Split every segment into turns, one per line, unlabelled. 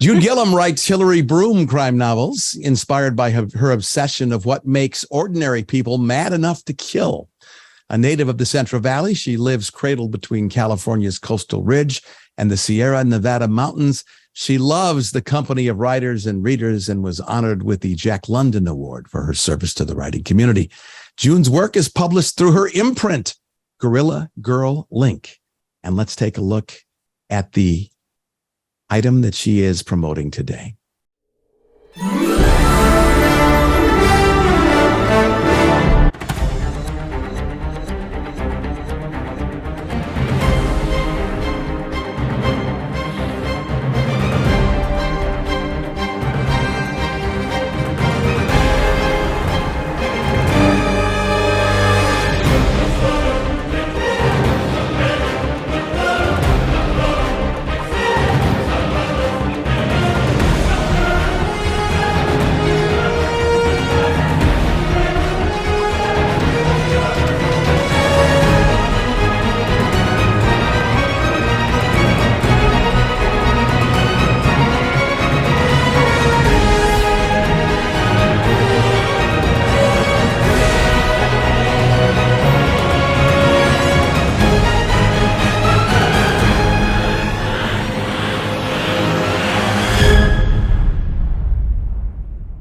June Gillam writes Hillary Broom crime novels inspired by her obsession of what makes ordinary people mad enough to kill. A native of the Central Valley, she lives cradled between California's coastal ridge and the Sierra Nevada mountains. She loves the company of writers and readers and was honored with the Jack London Award for her service to the writing community. June's work is published through her imprint, Gorilla Girl Link. And let's take a look at the item that she is promoting today.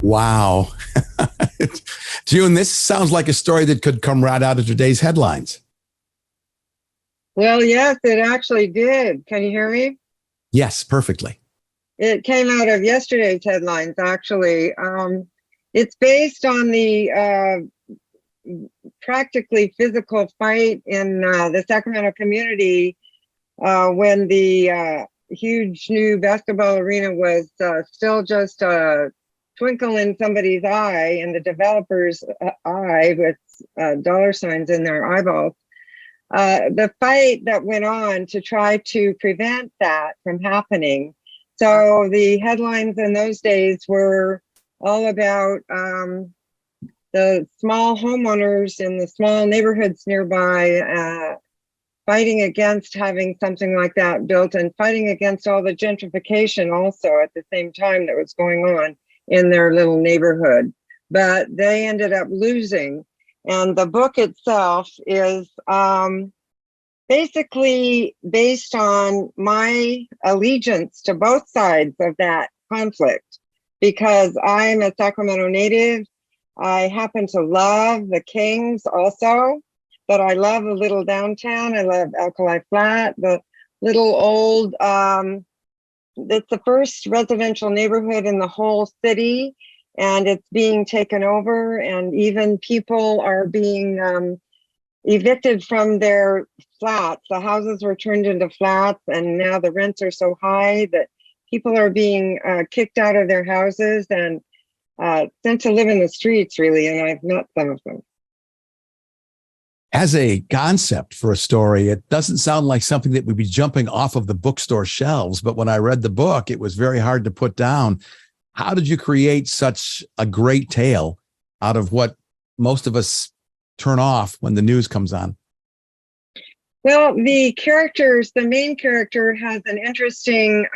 Wow. June, this sounds like a story that could come right out of today's headlines.
Well, yes, it actually did. Can you hear me?
Yes, perfectly.
It came out of yesterday's headlines, actually. It's based on the practically physical fight in the Sacramento community when the huge new basketball arena was still just a twinkle in somebody's eye, in the developer's eye, with dollar signs in their eyeballs. The fight that went on to try to prevent that from happening. So the headlines in those days were all about the small homeowners in the small neighborhoods nearby fighting against having something like that built, and fighting against all the gentrification also at the same time that was going on in their little neighborhood. But they ended up losing. And the book itself is basically based on my allegiance to both sides of that conflict, because I'm a Sacramento native. I happen to love the Kings also, but I love the little downtown. I love Alkali Flat, the little old, it's the first residential neighborhood in the whole city, and it's being taken over, and even people are being evicted from their flats. The houses were turned into flats, and now the rents are so high that people are being kicked out of their houses and sent to live in the streets, really, and I've met some of them.
As a concept for a story, it doesn't sound like something that would be jumping off of the bookstore shelves, but when I read the book, it was very hard to put down. How did you create such a great tale out of what most of us turn off when the news comes on?
Well, the main character has an interesting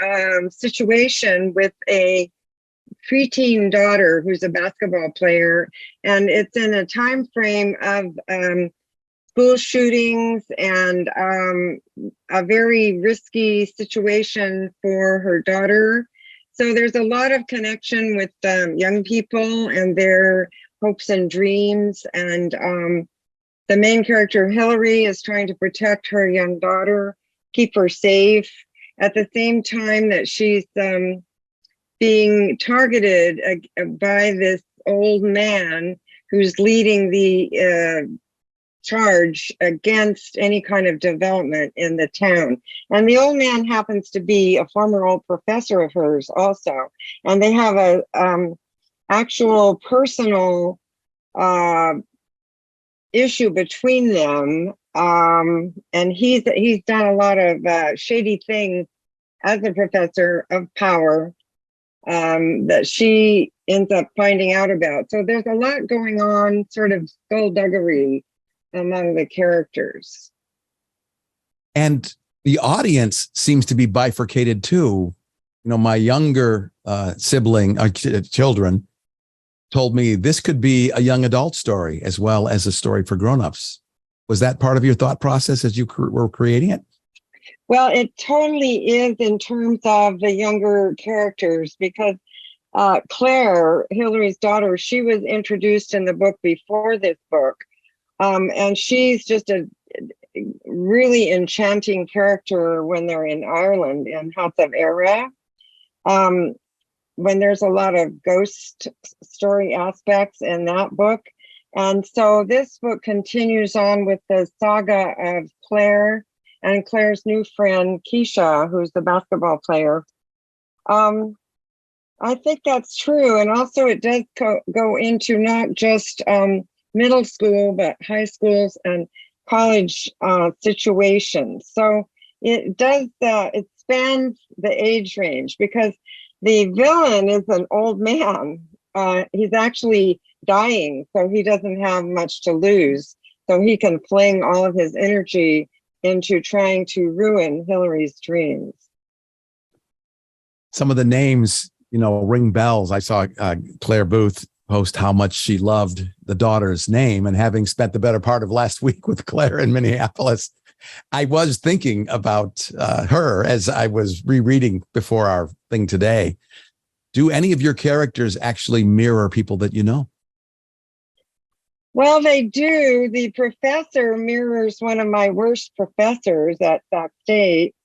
situation with a preteen daughter who's a basketball player, and it's in a time frame of school shootings and a very risky situation for her daughter. So there's a lot of connection with young people and their hopes and dreams. And the main character, Hillary, is trying to protect her young daughter, keep her safe, at the same time that she's being targeted by this old man who's leading the charge against any kind of development in the town. And the old man happens to be a former old professor of hers also. And they have a actual personal issue between them. And he's done a lot of shady things as a professor of power that she ends up finding out about. So there's a lot going on, sort of skullduggery among the characters.
And the audience seems to be bifurcated too. my younger children told me this could be a young adult story as well as a story for grown-ups. Was that part of your thought process as you were creating it?
Well, it totally is in terms of the younger characters, because Claire, Hillary's daughter, she was introduced in the book before this book. And she's just a really enchanting character when they're in Ireland in House of Era. When there's a lot of ghost story aspects in that book. And so this book continues on with the saga of Claire and Claire's new friend, Keisha, who's the basketball player. I think that's true. And also it does go into not just middle school, but high schools and college situations. So it does, it spans the age range, because the villain is an old man. He's actually dying, so he doesn't have much to lose. So he can fling all of his energy into trying to ruin Hillary's dreams.
Some of the names, ring bells. I saw Claire Booth post how much she loved the daughter's name, and having spent the better part of last week with Claire in Minneapolis, I was thinking about her as I was rereading before our thing today. Do any of your characters actually mirror people that you know?
Well, they do. The professor mirrors one of my worst professors at Sac State.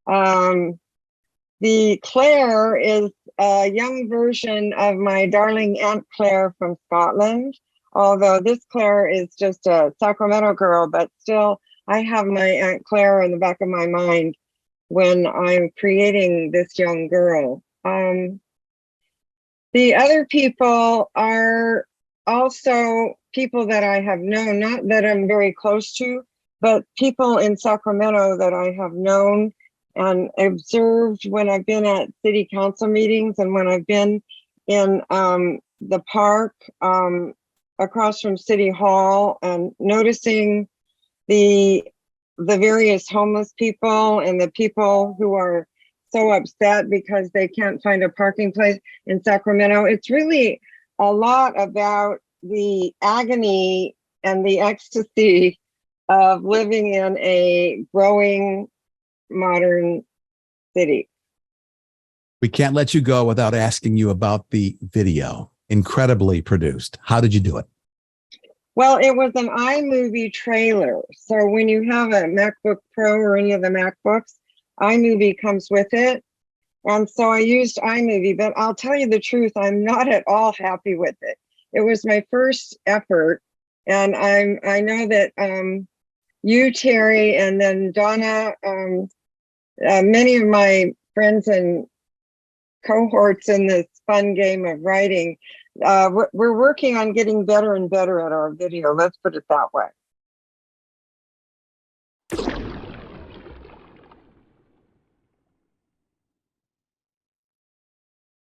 The Claire is a young version of my darling Aunt Claire from Scotland, although this Claire is just a Sacramento girl, but still I have my Aunt Claire in the back of my mind when I'm creating this young girl. The other people are also people that I have known, not that I'm very close to, but people in Sacramento that I have known and observed when I've been at city council meetings and when I've been in the park across from City Hall, and noticing the various homeless people and the people who are so upset because they can't find a parking place in Sacramento. It's really a lot about the agony and the ecstasy of living in a growing modern city.
We can't let you go without asking you about the video. Incredibly produced. How did you do it?
Well, it was an iMovie trailer. So when you have a MacBook Pro or any of the MacBooks, iMovie comes with it. And so I used iMovie, but I'll tell you the truth, I'm not at all happy with it. It was my first effort. And I know that you, Terry, and then Donna, many of my friends and cohorts in this fun game of writing, we're working on getting better and better at our video. Let's put it that way.